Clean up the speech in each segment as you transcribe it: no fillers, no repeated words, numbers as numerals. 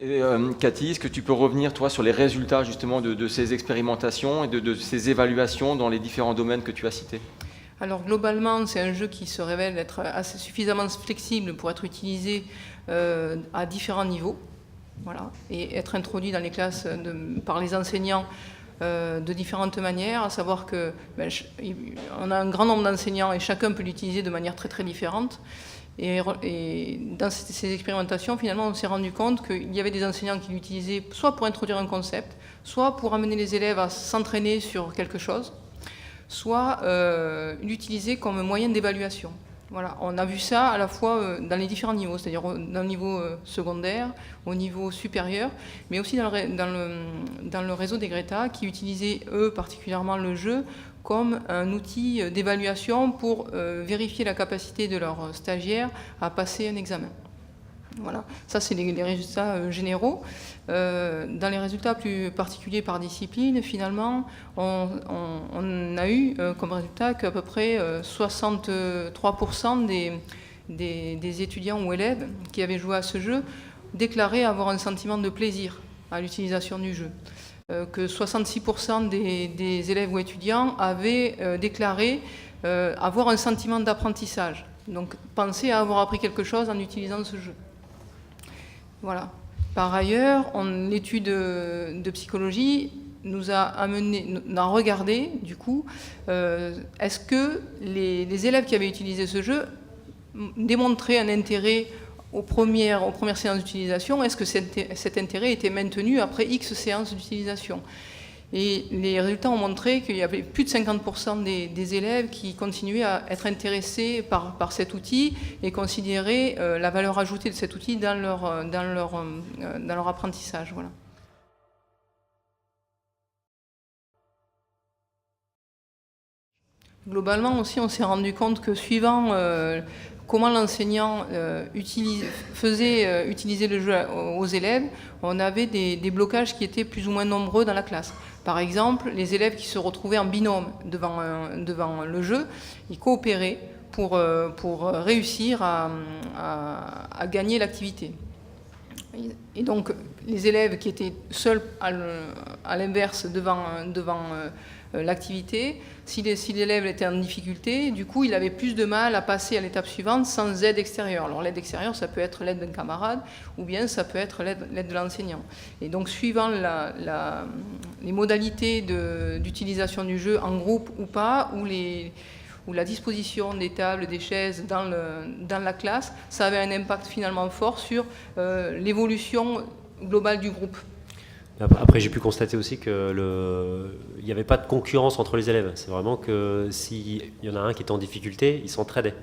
Et, Cathy, est-ce que tu peux revenir, toi, sur les résultats justement de ces expérimentations et de ces évaluations dans les différents domaines que tu as cités? Alors globalement, c'est un jeu qui se révèle être assez suffisamment flexible pour être utilisé à différents niveaux, voilà, et être introduit dans les classes par les enseignants de différentes manières, à savoir que on a un grand nombre d'enseignants et chacun peut l'utiliser de manière très très différente. Et dans ces expérimentations, finalement, on s'est rendu compte qu'il y avait des enseignants qui l'utilisaient soit pour introduire un concept, soit pour amener les élèves à s'entraîner sur quelque chose, soit l'utiliser comme moyen d'évaluation. Voilà, on a vu ça à la fois dans les différents niveaux, c'est-à-dire dans le niveau secondaire, au niveau supérieur, mais aussi dans le réseau des Greta, qui utilisaient, eux, particulièrement le jeu comme un outil d'évaluation pour vérifier la capacité de leurs stagiaires à passer un examen. Voilà, ça c'est les résultats généraux. Dans les résultats plus particuliers par discipline, finalement, on a eu comme résultat qu'à peu près 63% des étudiants ou élèves qui avaient joué à ce jeu déclaraient avoir un sentiment de plaisir à l'utilisation du jeu. Que 66% des élèves ou étudiants avaient déclaré avoir un sentiment d'apprentissage. Donc penser à avoir appris quelque chose en utilisant ce jeu. Voilà. Par ailleurs, l'étude de psychologie nous a regardé, du coup, est-ce que les élèves qui avaient utilisé ce jeu démontraient un intérêt aux premières séances d'utilisation, est-ce que cet intérêt était maintenu après X séances d'utilisation? Et les résultats ont montré qu'il y avait plus de 50% des élèves qui continuaient à être intéressés par cet outil et considéraient la valeur ajoutée de cet outil dans leur apprentissage. Voilà. Globalement aussi, on s'est rendu compte que suivant comment l'enseignant faisait utiliser le jeu aux élèves, on avait des blocages qui étaient plus ou moins nombreux dans la classe. Par exemple, les élèves qui se retrouvaient en binôme devant le jeu, ils coopéraient pour réussir à gagner l'activité. Et donc, les élèves qui étaient seuls à l'inverse devant l'activité, si l'élève était en difficulté, du coup, il avait plus de mal à passer à l'étape suivante sans aide extérieure. Alors, l'aide extérieure, ça peut être l'aide d'un camarade ou bien ça peut être l'aide de l'enseignant. Et donc, suivant les modalités d'utilisation du jeu en groupe ou pas, ou la disposition des tables, des chaises dans la classe, ça avait un impact finalement fort sur l'évolution globale du groupe. Après, j'ai pu constater aussi qu'il n'y avait pas de concurrence entre les élèves. C'est vraiment que s'il y en a un qui était en difficulté, ils s'entraidaient.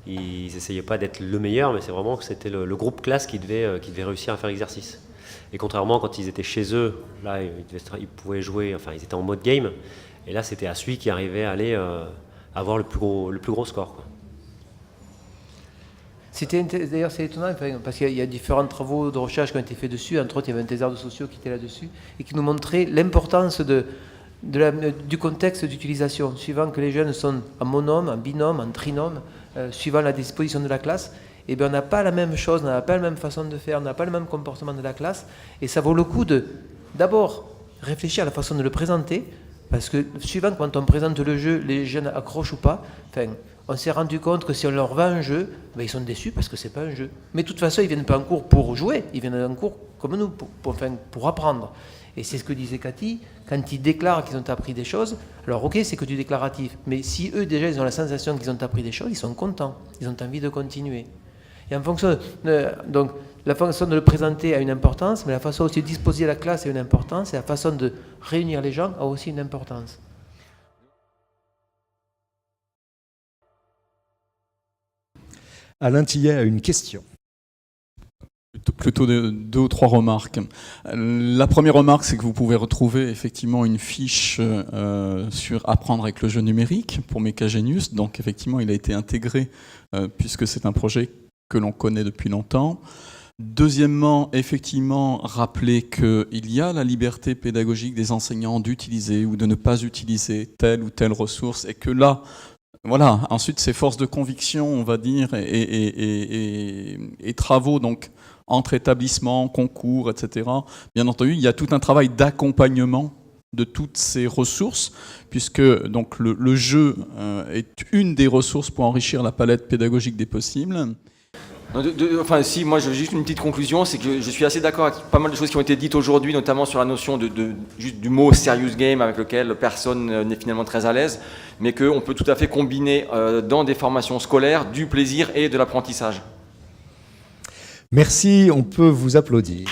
Ils n'essayaient pas d'être le meilleur, mais c'est vraiment que c'était le groupe classe qui devait réussir à faire l'exercice. Et contrairement, quand ils étaient chez eux, là, ils pouvaient jouer, enfin, ils étaient en mode game. Et là, c'était à celui qui arrivait à aller avoir le plus gros score, quoi. D'ailleurs, c'est étonnant, parce qu'il y a différents travaux de recherche qui ont été faits dessus. Entre autres, il y avait un thésard de sociaux qui était là-dessus et qui nous montrait l'importance du contexte d'utilisation, suivant que les jeunes sont en monome, en binôme, en trinôme, suivant la disposition de la classe. Eh bien, on n'a pas la même chose, on n'a pas la même façon de faire, on n'a pas le même comportement de la classe. Et ça vaut le coup d'abord réfléchir à la façon de le présenter, parce que suivant quand on présente le jeu, les jeunes accrochent ou pas. On s'est rendu compte que si on leur vend un jeu, ils sont déçus parce que c'est pas un jeu. Mais de toute façon, ils viennent pas en cours pour jouer, ils viennent en cours comme nous, pour apprendre. Et c'est ce que disait Cathy, quand ils déclarent qu'ils ont appris des choses, alors ok, c'est que du déclaratif, mais si eux déjà ils ont la sensation qu'ils ont appris des choses, ils sont contents, ils ont envie de continuer. Et en fonction donc la façon de le présenter a une importance, mais la façon aussi de disposer la classe a une importance, et la façon de réunir les gens a aussi une importance. Alain Tillet a une question. Plutôt deux ou trois remarques. La première remarque, c'est que vous pouvez retrouver effectivement une fiche sur apprendre avec le jeu numérique pour Mecagenius. Donc effectivement, il a été intégré puisque c'est un projet que l'on connaît depuis longtemps. Deuxièmement, effectivement, rappeler qu'il y a la liberté pédagogique des enseignants d'utiliser ou de ne pas utiliser telle ou telle ressource et que là, voilà, ensuite c'est force de conviction, on va dire, et travaux donc entre établissements, concours, etc. Bien entendu, il y a tout un travail d'accompagnement de toutes ces ressources, puisque donc, le jeu est une des ressources pour enrichir la palette pédagogique des possibles. Enfin, si, moi, j'ai juste une petite conclusion, c'est que je suis assez d'accord avec pas mal de choses qui ont été dites aujourd'hui, notamment sur la notion juste du mot serious game, avec lequel personne n'est finalement très à l'aise, mais qu'on peut tout à fait combiner dans des formations scolaires du plaisir et de l'apprentissage. Merci, on peut vous applaudir.